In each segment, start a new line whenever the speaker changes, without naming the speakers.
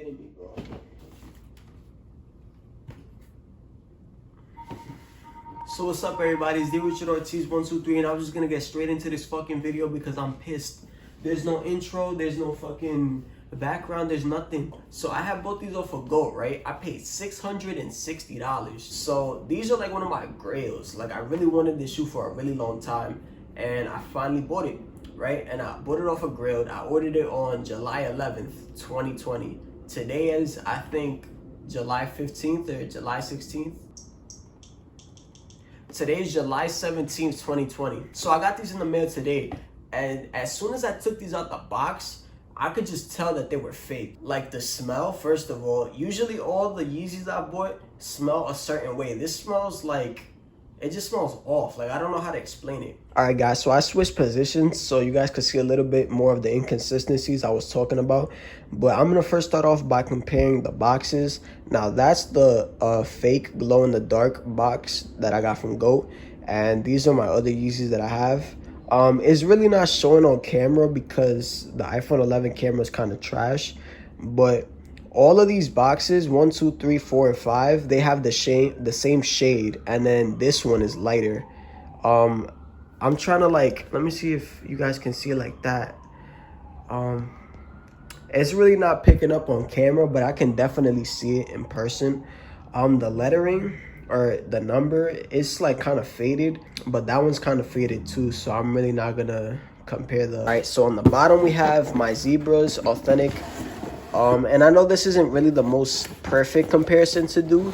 kidding me, bro? So what's up, everybody? It's D Richard Ortiz 123, and I was just gonna get straight into this fucking video because I'm pissed. There's no intro, there's no fucking background, there's nothing. So I have both these off of GOAT, right? I paid $660. So these are like one of my grails. Like, I really wanted this shoe for a really long time, and I finally bought it, right? And I bought it off of Grailed. I ordered it on July 11th, 2020. Today is, I think, July 15th or July 16th. Today is July 17th, 2020. So I got these in the mail today, and as soon as I took these out the box, I could just tell that they were fake. Like, the smell, first of all, usually all the Yeezys I bought smell a certain way. This smells like, it just smells off. Like, I don't know how to explain it. All right, guys, so I switched positions so you guys could see a little bit more of the inconsistencies I was talking about. But I'm going to first start off by comparing the boxes. Now, that's the fake glow-in-the-dark box that I got from GOAT. And these are my other Yeezys that I have. It's really not showing on camera because the iPhone 11 camera is kind of trash. But all of these boxes, 1, 2, 3, 4, and 5, they have the same shade, and then this one is lighter. I'm trying to, like, let me see if you guys can see it like that. It's really not picking up on camera, but I can definitely see it in person. The lettering or the number, it's like kind of faded, but that one's kind of faded too, so I'm really not gonna compare the. All right, so on the bottom we have my Zebras Authentic. And I know this isn't really the most perfect comparison to do,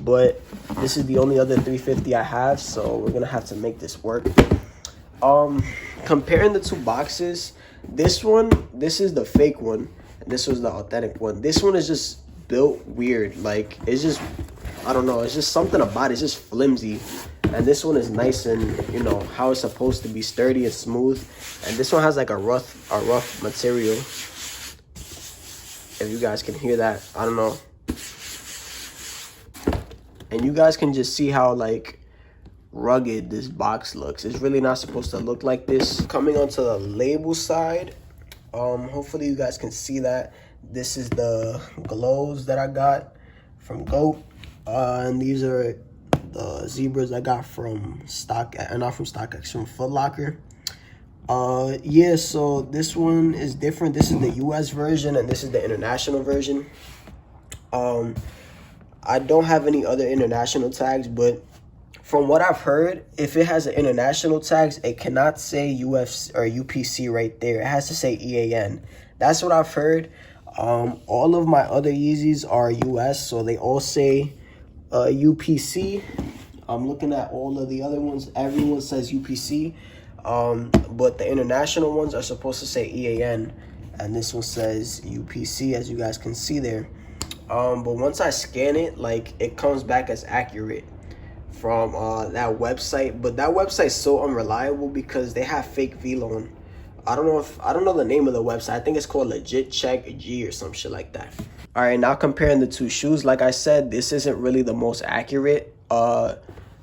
but this is the only other 350 I have, so we're gonna have to make this work. Comparing the two boxes, this is the fake one, and this was the authentic one. This one is just built weird. Like, it's just, I don't know, it's just something about it. It's just flimsy. And this one is nice and, you know, how it's supposed to be, sturdy and smooth. And this one has like a rough material. If you guys can hear that, I don't know. And you guys can just see how, like, rugged this box looks. It's really not supposed to look like this. Coming onto the label side, hopefully you guys can see that. This is the glows that I got from GOAT. And these are the Zebras I got from not from StockX, from Foot Locker. Yeah, so this one is different. This is the US version and this is the international version. I don't have any other international tags, but from what I've heard, if it has an international tags, it cannot say UFC or UPC right there. It has to say EAN. That's what I've heard. All of my other Yeezys are US, so they all say UPC. I'm looking at all of the other ones. Everyone says UPC. But the international ones are supposed to say EAN, and this one says UPC, as you guys can see there. But once I scan it, like, it comes back as accurate from that website. But that website's so unreliable because they have fake V-Loan. I don't know the name of the website. I think it's called Legit Check G or some shit like that. All right, now comparing the two shoes, like I said, this isn't really the most accurate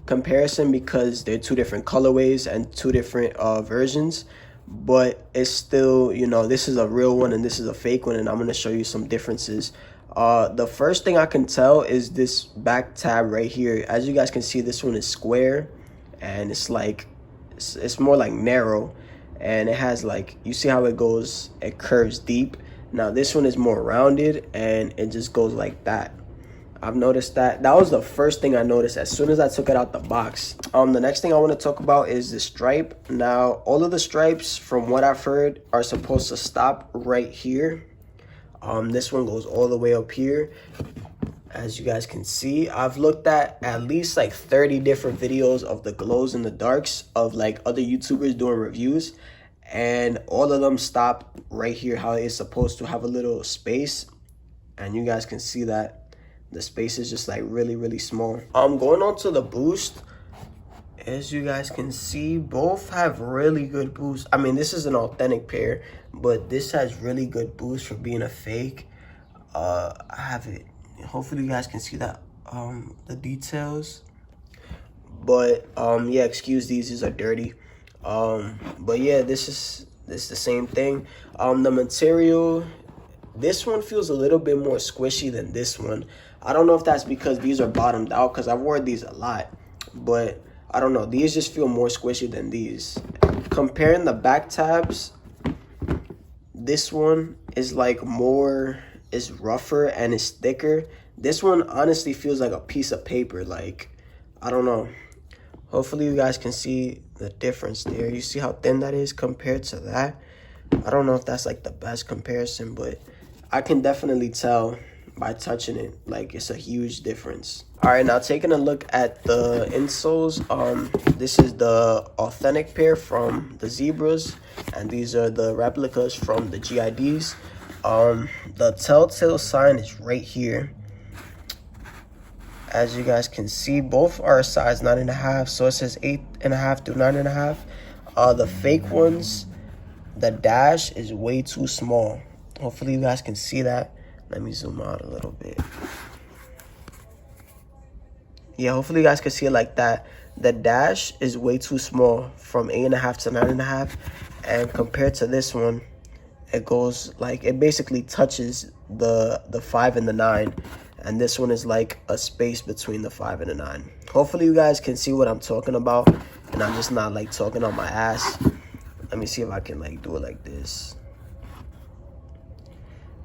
comparison because they're two different colorways and two different versions, but it's still, you know, this is a real one and this is a fake one, and I'm going to show you some differences. The first thing I can tell is this back tab right here. As you guys can see, this one is square, and it's like, it's more like narrow, and it has, like, you see how it goes, it curves deep. Now this one is more rounded and it just goes like that. I've noticed that. That was the first thing I noticed as soon as I took it out the box. The next thing I want to talk about is the stripe. Now, all of the stripes, from what I've heard, are supposed to stop right here. This one goes all the way up here. As you guys can see, I've looked at least like 30 different videos of the glows in the darks of like other YouTubers doing reviews, and all of them stop right here, how it's supposed to have a little space, and you guys can see that. The space is just like really small. Going on to the boost, as you guys can see, both have really good boost. I mean, this is an authentic pair, but this has really good boost for being a fake. I have it. Hopefully you guys can see that, the details. But yeah, excuse these are dirty. But yeah, this is the same thing. The material, This one feels a little bit more squishy than this one. I don't know if that's because these are bottomed out, because I've worn these a lot, but I don't know. These just feel more squishy than these. Comparing the back tabs, this one is like more, is rougher and is thicker. This one honestly feels like a piece of paper. Like, I don't know. Hopefully you guys can see the difference there. You see how thin that is compared to that? I don't know if that's like the best comparison, but I can definitely tell by touching it. Like, it's a huge difference. All right, now taking a look at the insoles. This is the authentic pair from the Zebras, and these are the replicas from the GIDs. The telltale sign is right here. As you guys can see, both are a size 9.5, so it says 8.5 through 9.5. The fake ones, the dash is way too small. Hopefully you guys can see that. Let me zoom out a little bit. Yeah, hopefully you guys can see it like that. The dash is way too small, from 8.5 to 9.5, and compared to this one, it goes like, it basically touches the 5 and the 9, and this one is like a space between the 5 and the 9. Hopefully you guys can see what I'm talking about, and I'm just not like talking on my ass. Let me see if I can like do it like this.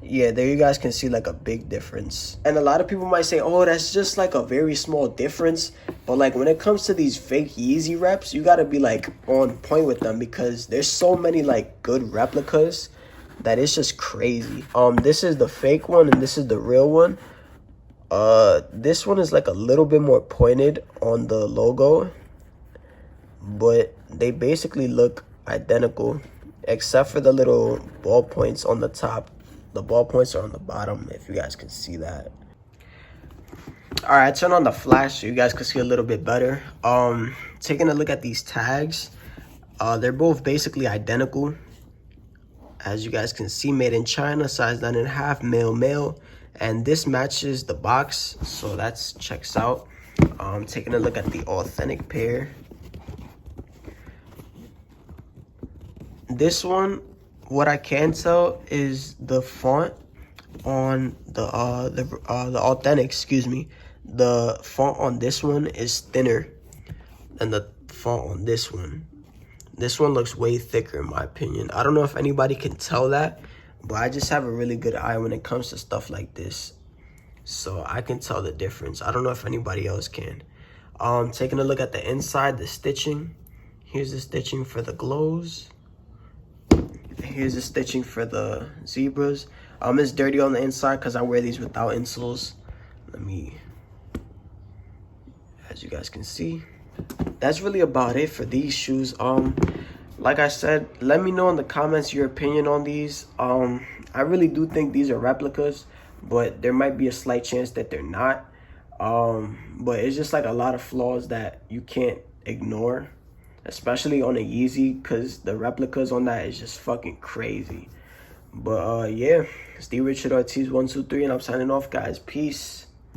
Yeah, there you guys can see like a big difference. And a lot of people might say, oh, that's just like a very small difference. But like when it comes to these fake Yeezy reps, you gotta be like on point with them, because there's so many like good replicas that it's just crazy. This is the fake one and this is the real one. This one is like a little bit more pointed on the logo, but they basically look identical except for the little ball points on the top. The ball points are on the bottom, if you guys can see that. All right, I turn on the flash so you guys can see a little bit better. Taking a look at these tags, they're both basically identical. As you guys can see, made in China, size 9.5, male. And this matches the box, so that's checks out. Taking a look at the authentic pair. This one, what I can tell is the font on the authentic, excuse me. The font on this one is thinner than the font on this one. This one looks way thicker in my opinion. I don't know if anybody can tell that, but I just have a really good eye when it comes to stuff like this, so I can tell the difference. I don't know if anybody else can. Taking a look at the inside, the stitching. Here's the stitching for the glows. Here's the stitching for the Zebras. It's dirty on the inside because I wear these without insoles. As you guys can see, that's really about it for these shoes. Like I said, let me know in the comments your opinion on these. I really do think these are replicas, but there might be a slight chance that they're not. But it's just like a lot of flaws that you can't ignore, especially on a Yeezy, because the replicas on that is just fucking crazy. But yeah, it's D Richard Ortiz 123, and I'm signing off, guys. Peace.